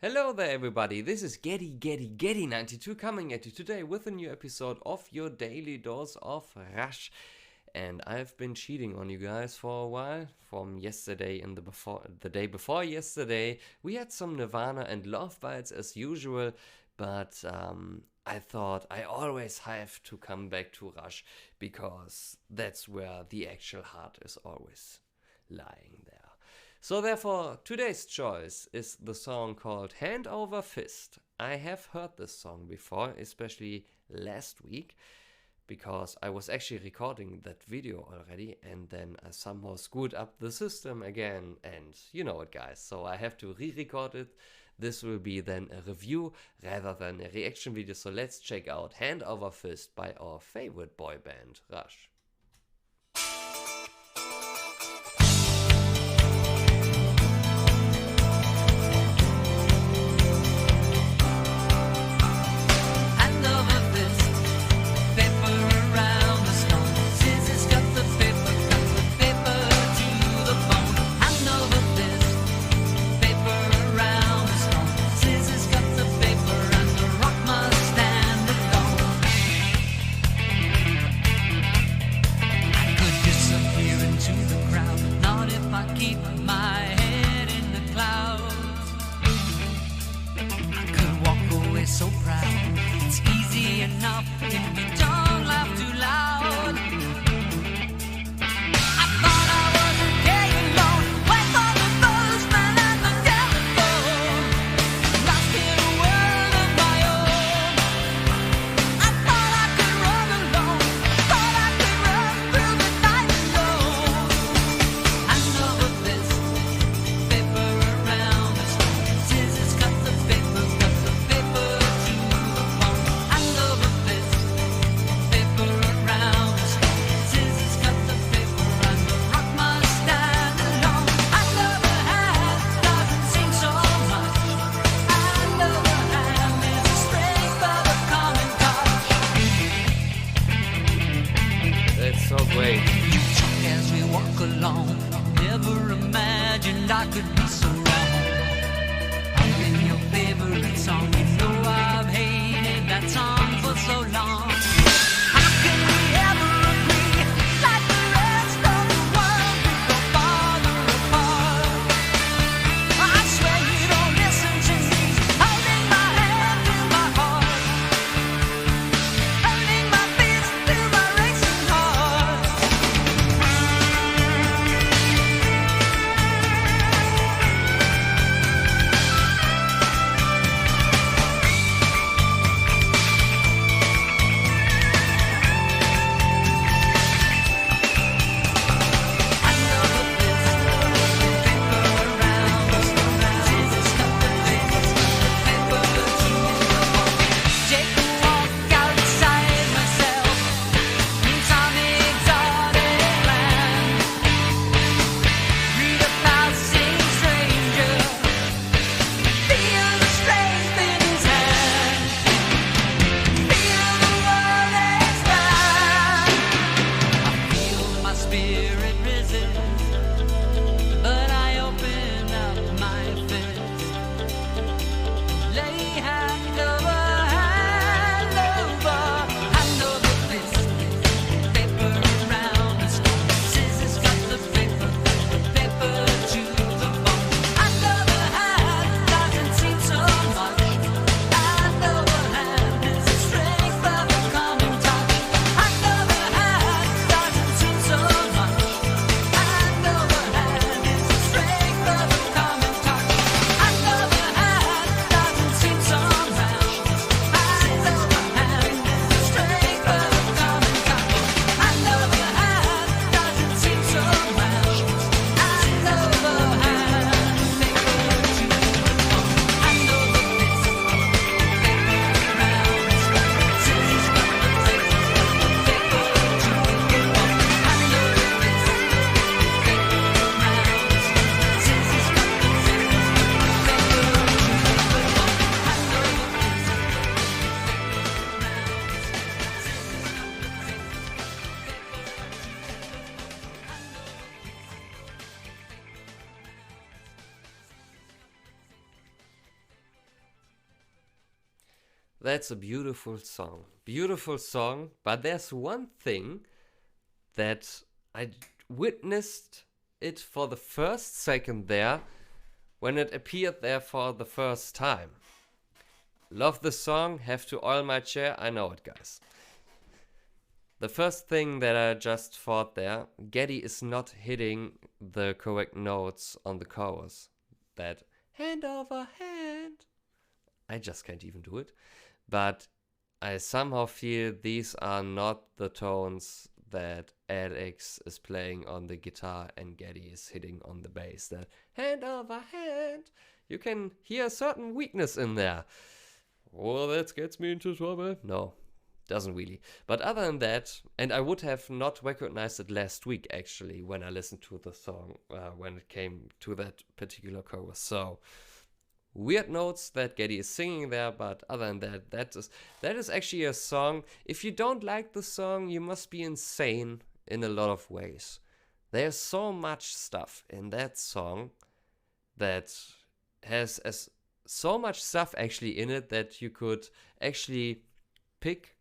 Hello there, everybody. This is Getty92 coming at you today with a new episode of your daily dose of Rush. And I've been cheating on you guys for a while. From yesterday and the day before yesterday, we had some Nirvana and Love Bites as usual, but I thought I always have to come back to Rush because that's where the actual heart is always lying there. So therefore, today's choice is the song called Hand Over Fist. I have heard this song before, especially last week, because I was actually recording that video already and then I somehow screwed up the system again, and you know it, guys, so I have to re-record it. This will be then a review rather than a reaction video, so let's check out Hand Over Fist by our favorite boy band, Rush. So proud, it's easy enough if you don't laugh too loud. I thought I was okay alone, wait for the postman and the telephone, lost in a world of my own. I thought I could run alone, thought I could run through the night alone. I know of this paper around the stone, scissors cut the paper, cut the paper. So great. You talk as we walk along. Never imagined I could be so wrong. I've been your favorite song. You know I've hated that song for so long. How can we ever agree like the rest of the world? We go farther apart. I swear you don't listen to me. Holding my hand to my heart, holding my fist to my racing heart. That's a beautiful song. Beautiful song, but there's one thing that I witnessed it for the first second there when it appeared there for the first time. Love the song, have to oil my chair, I know it, guys. The first thing that I just thought there, Geddy is not hitting the correct notes on the chorus. That hand over hand. I just can't even do it. But I somehow feel these are not the tones that Alex is playing on the guitar and Geddy is hitting on the bass. That hand over hand. You can hear a certain weakness in there. Oh, that gets me into trouble. No, doesn't really. But other than that, and I would have not recognized it last week actually when I listened to the song, when it came to that particular chorus. So weird notes that Geddy is singing there, but other than that, that is actually a song. If you don't like the song, you must be insane in a lot of ways. There's so much stuff in that song that has so much stuff actually in it that you could actually pick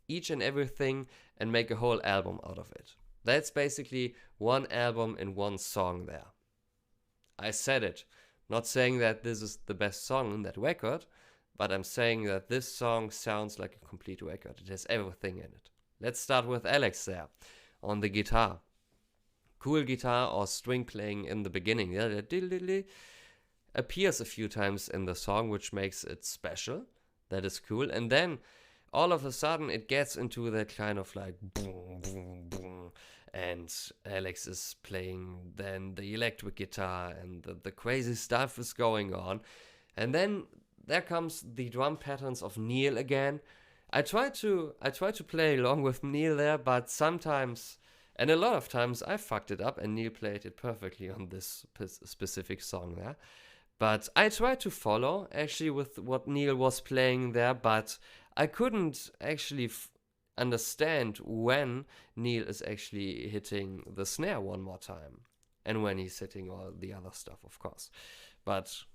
each and everything and make a whole album out of it. That's basically one album in one song there. I said it. Not saying that this is the best song in that record, but I'm saying that this song sounds like a complete record. It has everything in it. Let's start with Alex there on the guitar. Cool guitar or string playing in the beginning. Yeah, appears a few times in the song, which makes it special. That is cool. And then all of a sudden it gets into that kind of like boom, boom, boom. And Alex is playing then the electric guitar and the crazy stuff is going on. And then there comes the drum patterns of Neil again. I try to play along with Neil there, but sometimes, and a lot of times, I fucked it up and Neil played it perfectly on this specific song there. But I tried to follow actually with what Neil was playing there, but I couldn't actually understand when Neil is actually hitting the snare one more time and when he's hitting all the other stuff, of course. But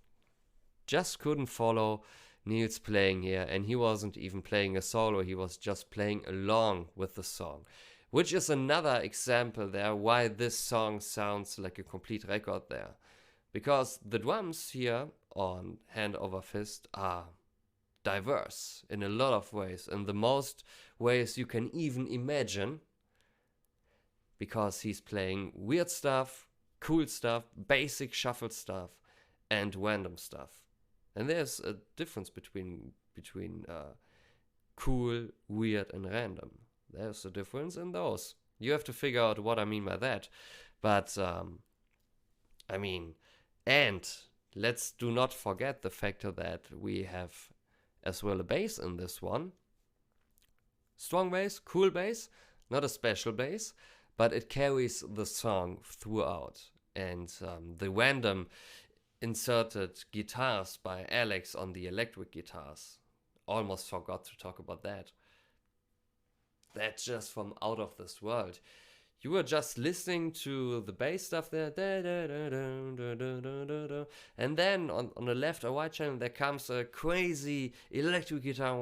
just couldn't follow Neil's playing here, and he wasn't even playing a solo, he was just playing along with the song, which is another example there why this song sounds like a complete record there. Because the drums here on Hand Over Fist are diverse in a lot of ways, in the most ways you can even imagine, because he's playing weird stuff, cool stuff, basic shuffle stuff, and random stuff. And there's a difference between cool, weird, and random. There's a difference in those. You have to figure out what I mean by that. But and let's do not forget the factor that we have as well a bass in this one. Strong bass, cool bass, not a special bass, but it carries the song throughout. And the random inserted guitars by Alex on the electric guitars, almost forgot to talk about that. That's just from out of this world. You were just listening to the bass stuff there, and then on the left or right channel there comes a crazy electric guitar,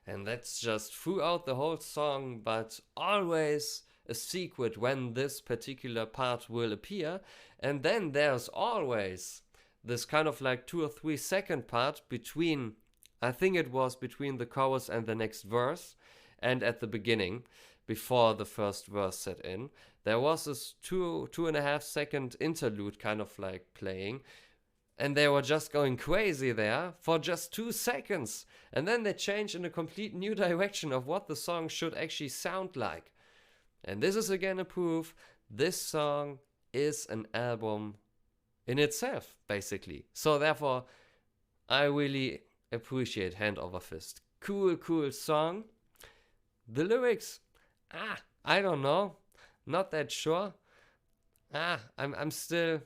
and that's just throughout the whole song, but always a secret when this particular part will appear. And then there's always this kind of like 2 or 3 second part between, I think it was between the chorus and the next verse, and at the beginning, before the first verse set in, there was this 2.5 second interlude kind of like playing, and they were just going crazy there for just 2 seconds, and then they changed in a complete new direction of what the song should actually sound like. And this is again a proof this song is an album in itself, basically. So therefore, I really appreciate Hand Over Fist. Cool song. The lyrics, I don't know, not that sure. I'm still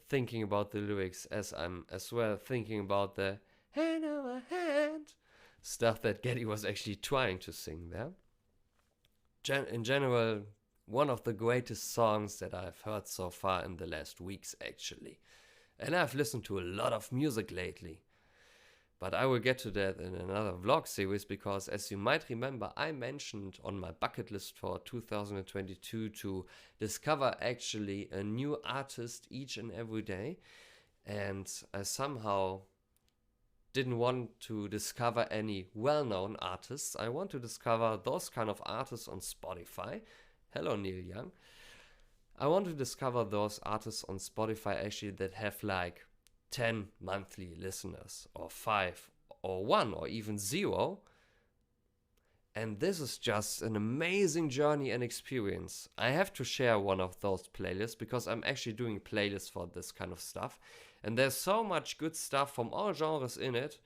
thinking about the lyrics, as I'm as well thinking about the hand over hand stuff that Geddy was actually trying to sing there. In general, one of the greatest songs that I've heard so far in the last weeks, actually. And I've listened to a lot of music lately. But I will get to that in another vlog series, because as you might remember, I mentioned on my bucket list for 2022 to discover actually a new artist each and every day. And I somehow didn't want to discover any well-known artists. I want to discover those kind of artists on Spotify. Hello, Neil Young. I want to discover those artists on Spotify actually that have like 10 monthly listeners, or 5, or 1, or even 0. And this is just an amazing journey and experience. I have to share one of those playlists, because I'm actually doing playlists for this kind of stuff. And there's so much good stuff from all genres in it.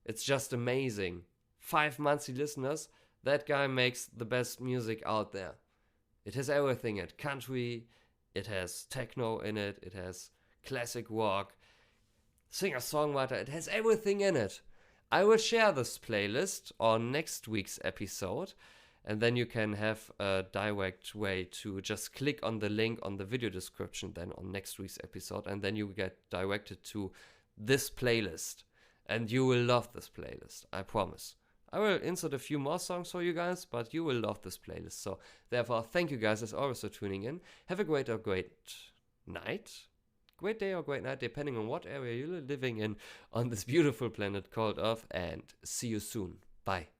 It's just amazing. 5 monthly listeners, that guy makes the best music out there. It has everything in it. Country, it has techno in it, it has classic rock, singer-songwriter, it has everything in it. I will share this playlist on next week's episode, and then you can have a direct way to just click on the link on the video description then on next week's episode, and then you get directed to this playlist. And you will love this playlist, I promise. I will insert a few more songs for you guys, but you will love this playlist. So therefore, thank you guys as always for tuning in. Have a great or great night. Great day or great night, depending on what area you're living in on this beautiful planet called Earth, and see you soon. Bye.